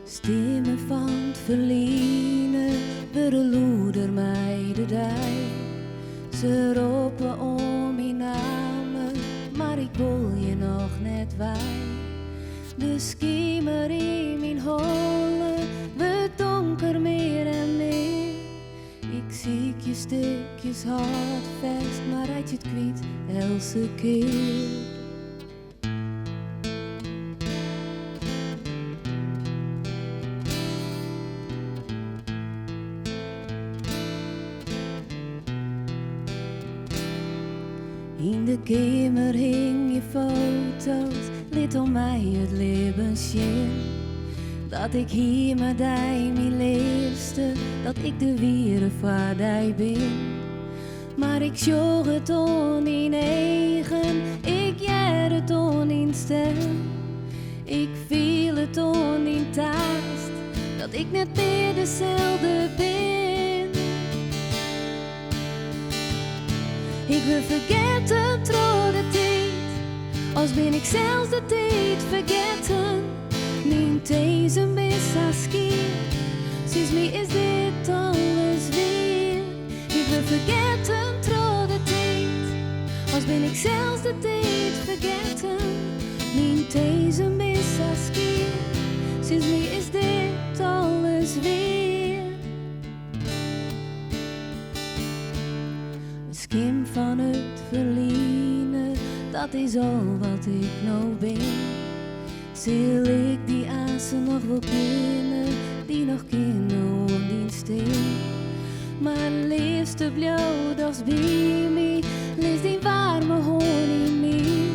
Stimmen van het verliezen, beroeder mij de dij. Ze roepen om mijn namen, maar ik wil je nog net wij. De schemer in mijn holle, we donker meer en meer. Ik zie je stukjes hard vast, maar rijd je het kwijt elke keer. In de kamer hing je foto's, liet om mij het leven zien. Dat ik hier met die mijn liefste, dat ik de wieren voor die ben. Maar ik zorg het on in eigen, ik jij het on in stel. Ik viel het on in taast, dat ik net meer dezelfde ben. Ik wil vergeten trouw de tijd, als ben ik zelfs de tijd vergeten. Niet deze mis als skier, sinds mij is dit alles weer. Ik wil vergeten trouw de tijd, als ben ik zelfs de tijd vergeten. Niet deze mis als skier, sinds mij is dit alles weer. Skim van het verliezen, dat is al wat ik nou ben. Zil ik die azen nog wel kennen, die nog kennen om die steen. Maar liefste blauw, dat is bij mij, lees die warme honing niet.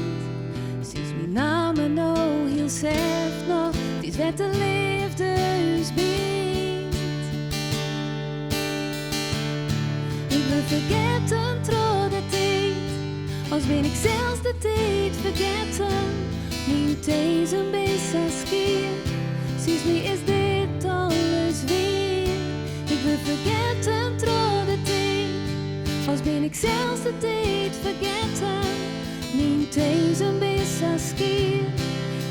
Sinds mijn naam nou heel zelf nog, het is wat de liefde is biedt. Ik wil vergeten trouw de tijd, als ben ik zelfs de tijd vergeten. Niet deze een beetje als keer, sinds mij is dit alles weer. Ik wil vergeten trouw de tijd, als ben ik zelfs de tijd vergeten. Niet deze een beetje als keer,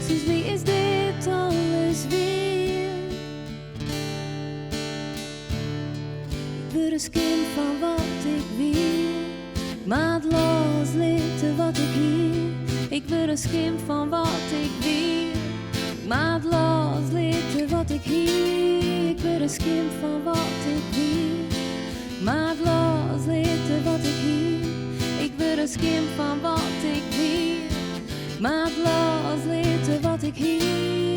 sinds mij is dit alles weer. Ik word een kind van wat ik wil, maar het loslaten wat ik hier. Ik word een schim van wat ik wil, maar het loslaten wat ik hier. Ik word een schim van wat ik wil, maar het loslaten wat ik hier. Ik word een schim van wat ik wil, maar het loslaten wat ik hier.